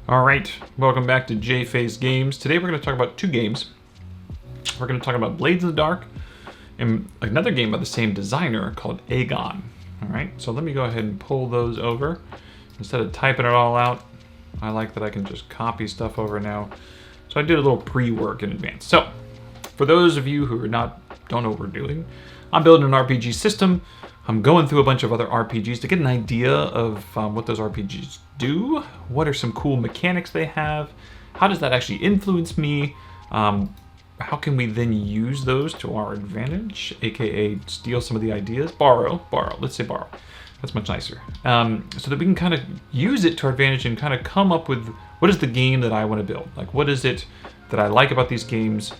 All right, welcome back to Jface Games. Today we're going to talk about two games. We're going to talk about Blades in the Dark and another game by the same designer called Agon. All right, so let me go ahead and pull those over. Instead of typing it all out, I like that I can just copy stuff over now. So I did a little pre-work in advance. So for those of you who don't know what we're doing, I'm building an RPG system. I'm going through a bunch of other RPGs to get an idea of what those RPGs do. What are some cool mechanics they have? How does that actually influence me? How can we then use those to our advantage, aka steal some of the ideas? Borrow, let's say borrow. That's much nicer. So that we can kind of use it to our advantage and kind of come up with what is the game that I want to build? Like, what is it that I like about these games?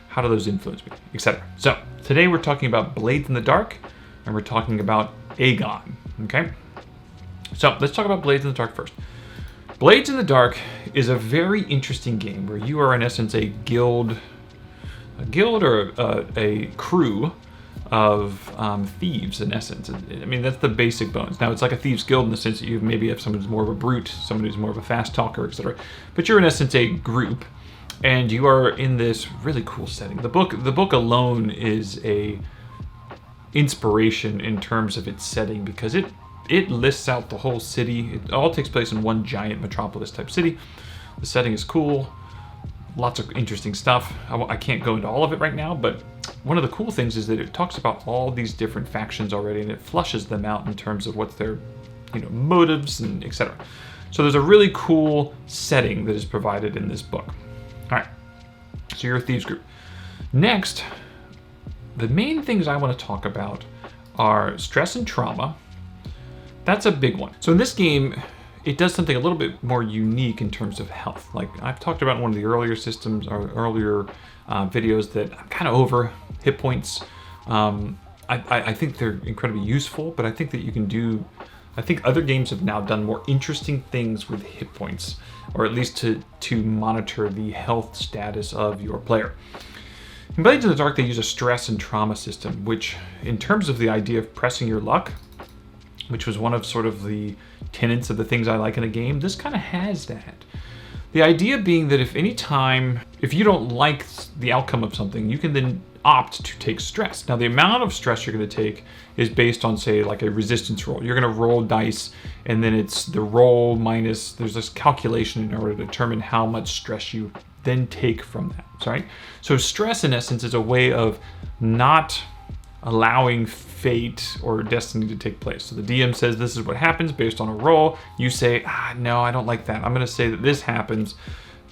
How do those influence me, etc. So today we're talking about Blades in the Dark, and we're talking about Agon, okay? So let's talk about Blades in the Dark first. Blades in the Dark is a very interesting game where you are in essence a guild or a crew of thieves in essence. I mean, that's the basic bones. Now it's like a thieves guild in the sense that you maybe have someone who's more of a brute, someone who's more of a fast talker, etc. But you're in essence a group, and you are in this really cool setting. The book alone is a inspiration in terms of its setting because it lists out the whole city. It all takes place in one giant metropolis type city. The setting is cool, lots of interesting stuff. I can't go into all of it right now, but one of the cool things is that it talks about all these different factions already, and it flushes them out in terms of what's their motives and etc. So there's a really cool setting that is provided in this book. All right, so you're a thieves group. Next, the main things I want to talk about are stress and trauma. That's a big one. So in this game, it does something a little bit more unique in terms of health. Like I've talked about in one of the earlier systems or earlier videos that I'm kind of over hit points. I think they're incredibly useful, but I think that you can do, I think other games have now done more interesting things with hit points, or at least to monitor the health status of your player. In Blades in the Dark, they use a stress and trauma system, which in terms of the idea of pressing your luck, which was one of sort of the tenets of the things I like in a game, this kind of has that. The idea being that if you don't like the outcome of something, you can then opt to take stress. Now, the amount of stress you're going to take is based on, say, like a resistance roll. You're going to roll dice, and then it's the roll minus, there's this calculation in order to determine how much stress you then take from that, right? So stress, in essence, is a way of not allowing fate or destiny to take place. So the DM says this is what happens based on a roll. You say, no, I don't like that. I'm going to say that this happens.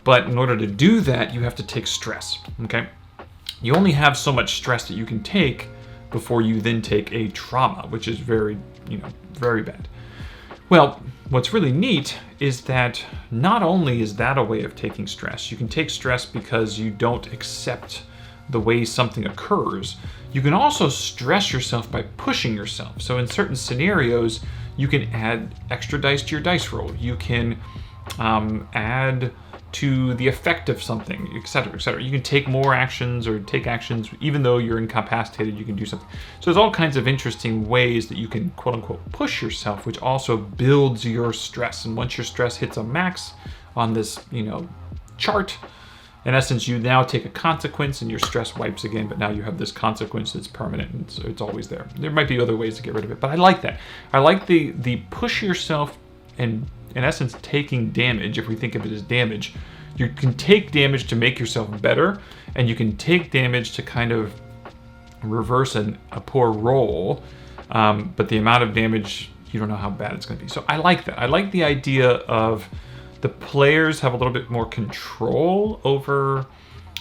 But in order to do that, you have to take stress, okay? You only have so much stress that you can take before you then take a trauma, which is very, very bad. Well, what's really neat is that not only is that a way of taking stress, you can take stress because you don't accept the way something occurs. You can also stress yourself by pushing yourself. So in certain scenarios, you can add extra dice to your dice roll. You can add to the effect of something, etc., etc. You can take more actions or take actions even though you're incapacitated. You can do something. So there's all kinds of interesting ways that you can quote unquote push yourself, which also builds your stress. And once your stress hits a max on this, chart, in essence, you now take a consequence and your stress wipes again, but now you have this consequence that's permanent and so it's always there. There might be other ways to get rid of it, but I like that. I like the push yourself and, in essence, taking damage. If we think of it as damage, you can take damage to make yourself better, and you can take damage to kind of reverse a poor roll, but the amount of damage, you don't know how bad it's going to be. So I like that. I like the idea of the players have a little bit more control over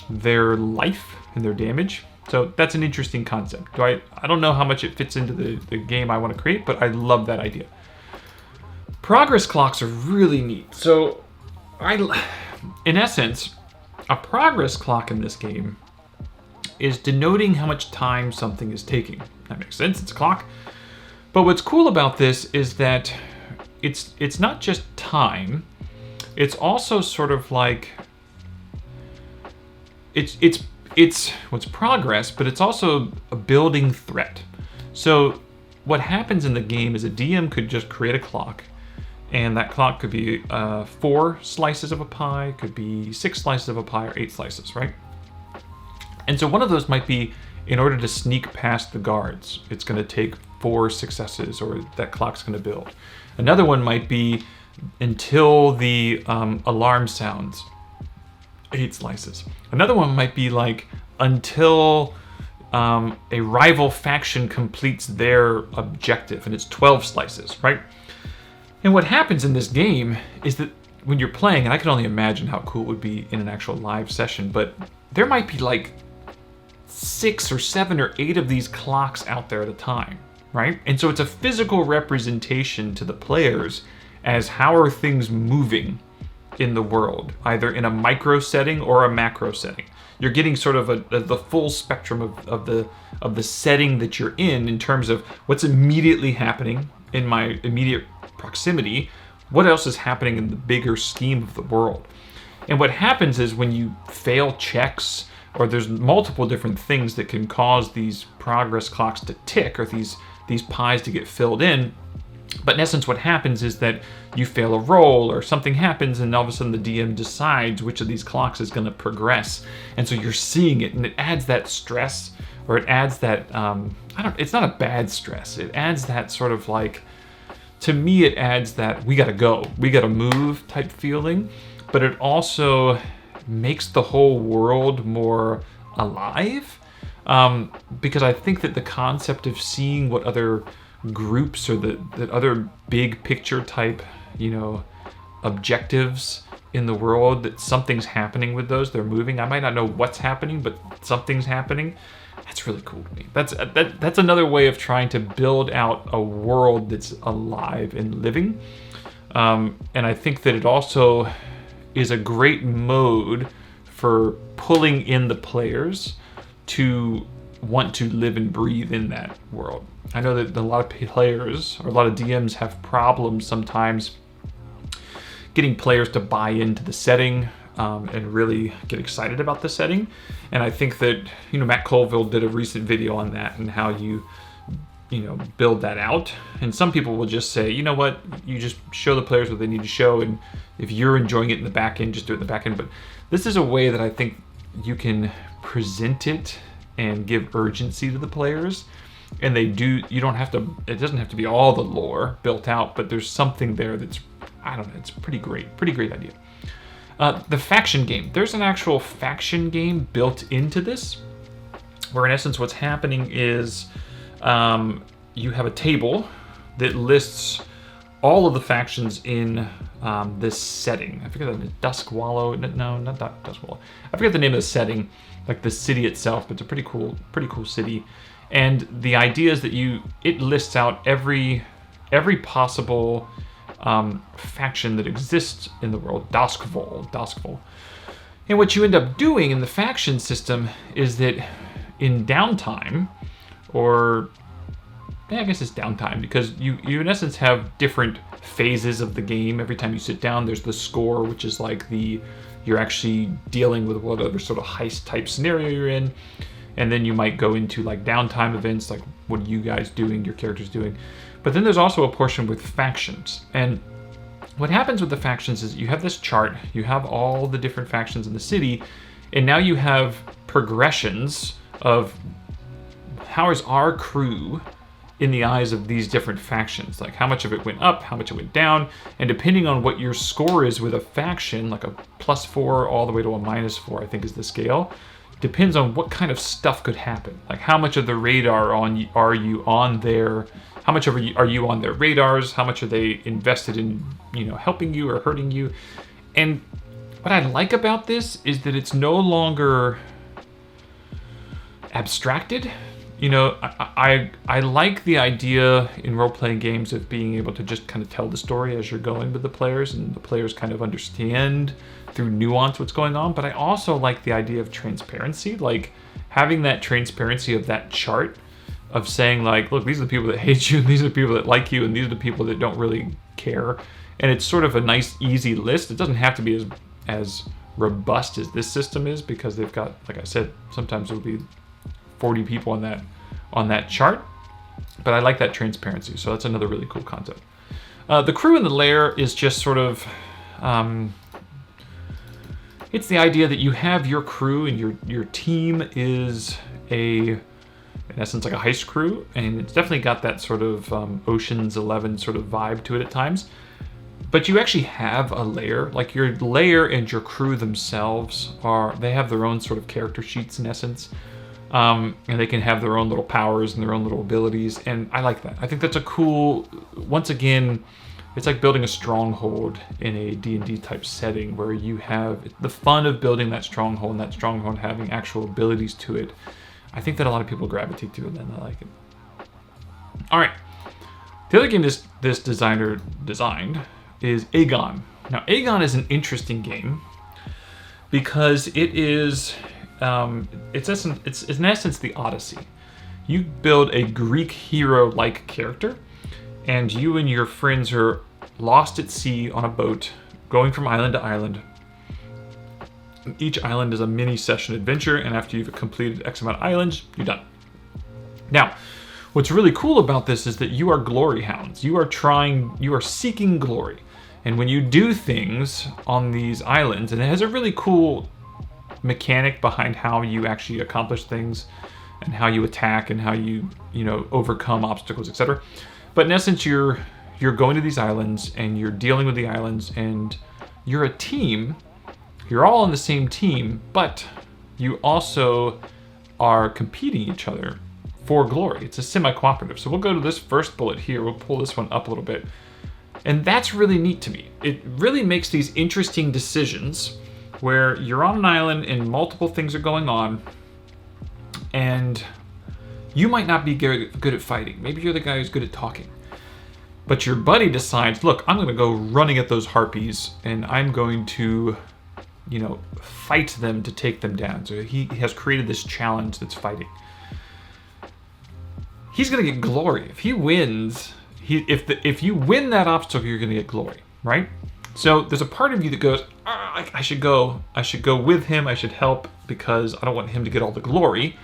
their life and their damage. So that's an interesting concept. I don't know how much it fits into the game I want to create, but I love that idea. Progress clocks are really neat. So in essence, a progress clock in this game is denoting how much time something is taking. That makes sense, it's a clock. But what's cool about this is that it's not just time, it's also sort of like it's what's progress, but it's also a building threat. So what happens in the game is a DM could just create a clock And that clock could be 4 slices of a pie, could be 6 slices of a pie, or 8 slices, right? And so one of those might be, in order to sneak past the guards, it's going to take 4 successes, or that clock's going to build. Another one might be until the alarm sounds, 8 slices. Another one might be like until a rival faction completes their objective, and it's 12 slices, right? And what happens in this game is that when you're playing, and I can only imagine how cool it would be in an actual live session, but there might be like 6 or 7 or 8 of these clocks out there at a time, right? And so it's a physical representation to the players as how are things moving in the world, either in a micro setting or a macro setting. You're getting sort of the full spectrum of the setting that you're in terms of what's immediately happening in my immediate proximity, what else is happening in the bigger scheme of the world. And what happens is when you fail checks, or there's multiple different things that can cause these progress clocks to tick, or these pies to get filled in. But in essence, what happens is that you fail a roll, or something happens, and all of a sudden the DM decides which of these clocks is going to progress. And so you're seeing it, and it adds that stress, or it adds that, it's not a bad stress. It adds that sort of like, to me, it adds that we got to go, we got to move type feeling. But it also makes the whole world more alive, because I think that the concept of seeing what other groups or that other big picture type, objectives in the world, that something's happening with those, they're moving. I might not know what's happening, but something's happening. That's really cool to me. That's another way of trying to build out a world that's alive and living. And I think that it also is a great mode for pulling in the players to want to live and breathe in that world. I know that a lot of players, or a lot of DMs, have problems sometimes getting players to buy into the setting and really get excited about the setting. And I think that, Matt Colville did a recent video on that and how you build that out. And some people will just say, you know what, you just show the players what they need to show, and if you're enjoying it in the back end, just do it in the back end. But this is a way that I think you can present it and give urgency to the players. And it doesn't have to be all the lore built out, but there's something there that's, it's pretty great idea. The faction game. There's an actual faction game built into this, where in essence what's happening is you have a table that lists all of the factions in this setting. I forget the Duskwallow. No, not Duskwallow. I forget the name of the setting, like the city itself, but it's a pretty cool city. And the idea is that it lists out every possible faction that exists in the world, Doskvol. And what you end up doing in the faction system is that in downtime, I guess it's downtime, because you in essence have different phases of the game. Every time you sit down, there's the score, which is like you're actually dealing with whatever sort of heist type scenario you're in. And then you might go into like downtime events, like what are you guys doing, your characters doing. But then there's also a portion with factions. And what happens with the factions is you have this chart, you have all the different factions in the city, and now you have progressions of how is our crew in the eyes of these different factions. Like how much of it went up, how much it went down, and depending on what your score is with a faction, like a +4 all the way to a -4, I think is the scale, depends on what kind of stuff could happen. Like how much of the radar are you on their, how much are you on their radars, how much are they invested in, helping you or hurting you. And what I like about this is that it's no longer abstracted. I like the idea in role-playing games of being able to just kind of tell the story as you're going with the players, and the players kind of understand through nuance what's going on. But I also like the idea of transparency, like having that transparency of that chart of saying like, look, these are the people that hate you, and these are the people that like you, and these are the people that don't really care. And it's sort of a nice, easy list. It doesn't have to be as robust as this system is, because they've got, like I said, sometimes it'll be 40 people on that chart. But I like that transparency, so that's another really cool concept. The crew in the lair is just sort of, it's the idea that you have your crew and your team is in essence, like a heist crew, and it's definitely got that sort of Ocean's 11 sort of vibe to it at times. But you actually have a lair, like your lair and your crew themselves they have their own sort of character sheets in essence. And they can have their own little powers and their own little abilities, and I like that. I think that's a cool, once again, it's like building a stronghold in a D&D type setting where you have the fun of building that stronghold and that stronghold having actual abilities to it. I think that a lot of people gravitate to it and I like it. All right, the other game this designer designed is Agon. Now, Agon is an interesting game because it is, it's in essence the Odyssey. You build a Greek hero-like character, and you and your friends are lost at sea on a boat, going from island to island. Each island is a mini session adventure, and after you've completed X amount of islands, you're done. Now, what's really cool about this is that you are glory hounds. You are seeking glory. And when you do things on these islands, and it has a really cool mechanic behind how you actually accomplish things and how you attack and how you overcome obstacles, etc. But in essence, you're going to these islands and you're dealing with the islands, and you're a team. You're all on the same team, but you also are competing each other for glory. It's a semi-cooperative. So we'll go to this first bullet here. We'll pull this one up a little bit. And that's really neat to me. It really makes these interesting decisions where you're on an island and multiple things are going on, and you might not be good at fighting. Maybe you're the guy who's good at talking. But your buddy decides, look, I'm going to go running at those harpies, and I'm going to, fight them to take them down. So he has created this challenge that's fighting. He's going to get glory. If he wins, if you win that obstacle, you're going to get glory, right? So there's a part of you that goes, I should go with him, I should help, because I don't want him to get all the glory.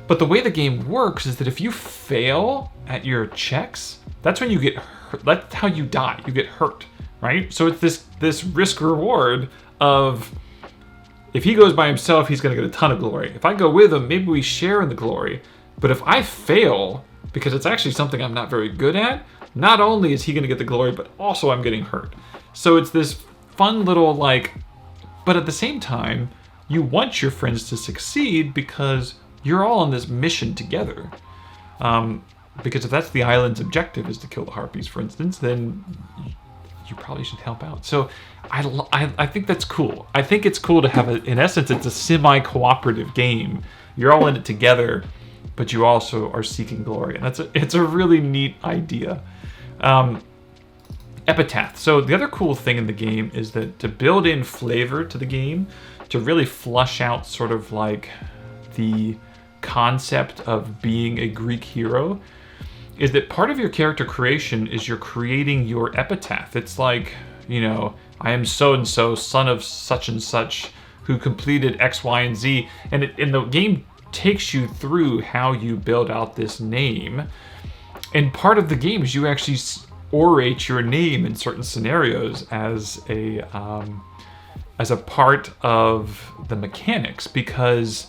But the way the game works is that if you fail at your checks, that's when you get hurt. That's how you die. You get hurt, right? So it's this risk reward of, if he goes by himself, he's going to get a ton of glory. If I go with him, maybe we share in the glory. But if I fail, because it's actually something I'm not very good at, not only is he going to get the glory, but also I'm getting hurt. So it's this fun little but at the same time, you want your friends to succeed because you're all on this mission together. Because if that's the island's objective, is to kill the harpies, for instance, then you probably should help out. So I think that's cool. I think it's cool to have in essence, it's a semi-cooperative game. You're all in it together, but you also are seeking glory. And it's a really neat idea. Epitaphs. So the other cool thing in the game is that to build in flavor to the game, to really flush out sort of like the concept of being a Greek hero, is that part of your character creation is you're creating your epitaph. It's like, I am so-and-so, son of such and such, who completed X, Y, and Z. And the game takes you through how you build out this name. And part of the game is you actually orate your name in certain scenarios as a part of the mechanics, because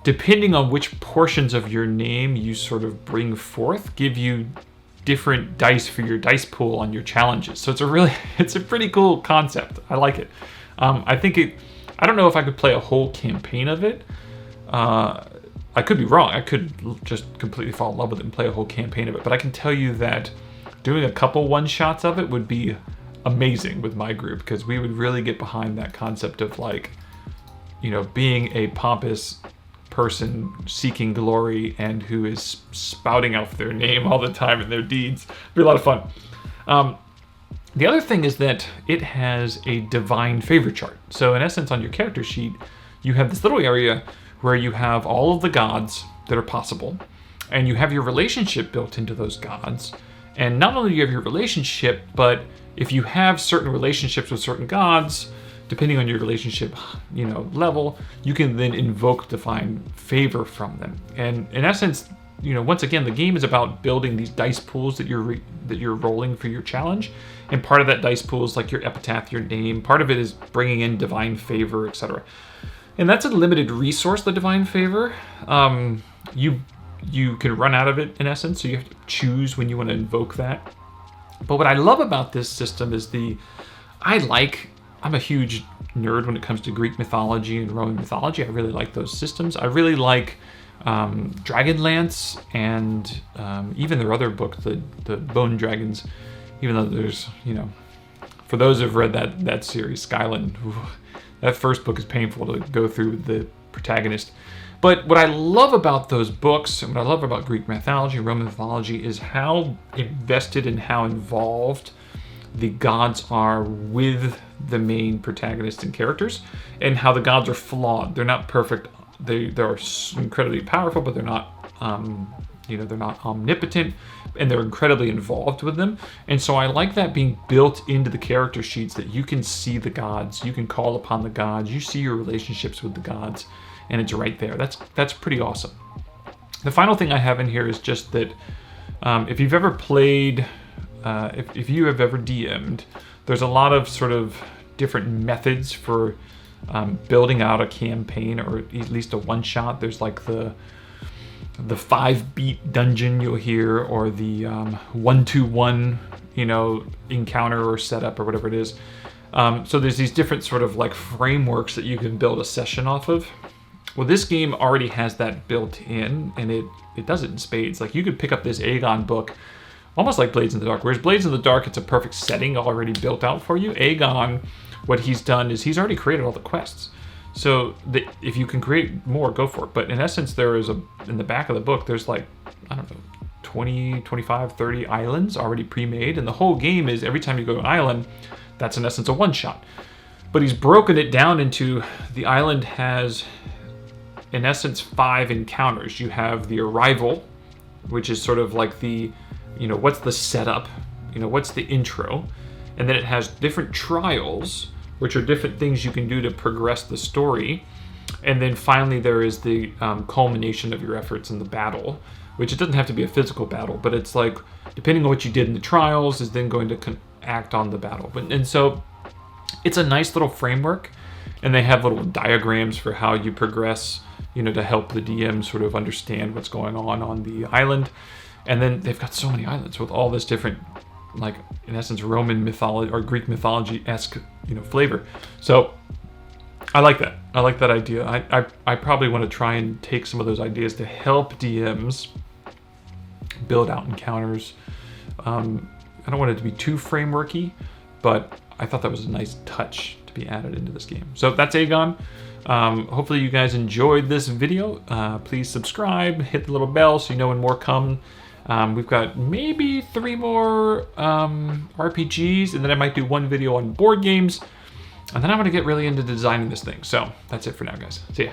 depending on which portions of your name you sort of bring forth, give you different dice for your dice pool on your challenges. So it's a pretty cool concept. I like it. I don't know if I could play a whole campaign of it. I could be wrong. I could just completely fall in love with it and play a whole campaign of it. But I can tell you that doing a couple one-shots of it would be amazing with my group, because we would really get behind that concept of being a pompous person seeking glory and who is spouting out their name all the time and their deeds. It'd be a lot of fun. The other thing is that it has a divine favor chart. So in essence, on your character sheet, you have this little area where you have all of the gods that are possible, and you have your relationship built into those gods. And not only do you have your relationship, but if you have certain relationships with certain gods, depending on your relationship, level, you can then invoke divine favor from them. And in essence, once again, the game is about building these dice pools that you're rolling for your challenge, and part of that dice pool is like your epitaph, your name. Part of it is bringing in divine favor, etc. And that's a limited resource, the divine favor. You can run out of it in essence, so you have to choose when you want to invoke that. But what I love about this system is I'm a huge nerd when it comes to Greek mythology and Roman mythology. I really like those systems. I really like Dragonlance and even their other book, the Bone Dragons, even though there's, for those who've read that series, Skyland, that first book is painful to go through with the protagonist. But what I love about those books and what I love about Greek mythology, Roman mythology, is how invested and how involved the gods are with the main protagonists and characters, and how the gods are flawed. They're not perfect. They're incredibly powerful, but they're not, they're not omnipotent, and they're incredibly involved with them. And so I like that being built into the character sheets, that you can see the gods, you can call upon the gods, you see your relationships with the gods, and it's right there. That's pretty awesome. The final thing I have in here is just that if you've ever played, if you have ever DM'd, there's a lot of sort of different methods for building out a campaign, or at least a one-shot. There's like the 5-beat dungeon you'll hear, or the 1-2-1, encounter or setup or whatever it is. So there's these different sort of like frameworks that you can build a session off of. Well, this game already has that built in, and it does it in spades. Like, you could pick up this Agon book, almost like Blades in the Dark. Whereas Blades in the Dark, it's a perfect setting already built out for you. Agon, what he's done is he's already created all the quests. So if you can create more, go for it. But in essence, there is in the back of the book, there's like, I don't know, 20, 25, 30 islands already pre-made. And the whole game is every time you go to an island, that's in essence a one-shot. But he's broken it down into, the island has, in essence, 5 encounters. You have the arrival, which is sort of like the, what's the setup, what's the intro. And then it has different trials, which are different things you can do to progress the story. And then finally there is the culmination of your efforts in the battle, which it doesn't have to be a physical battle, but it's like, depending on what you did in the trials is then going to act on the battle. And so it's a nice little framework, and they have little diagrams for how you progress, to help the DM sort of understand what's going on the island. And then they've got so many islands with all this different, like, in essence, Roman mythology or Greek mythology-esque, flavor. So I like that. I like that idea. I probably want to try and take some of those ideas to help DMs build out encounters. I don't want it to be too frameworky, but I thought that was a nice touch to be added into this game. So that's Agon. Hopefully you guys enjoyed this video. Please subscribe, hit the little bell so you know when more come. We've got maybe 3 more RPGs, and then I might do 1 video on board games, and then I'm going to get really into designing this thing. So that's it for now, guys. See ya.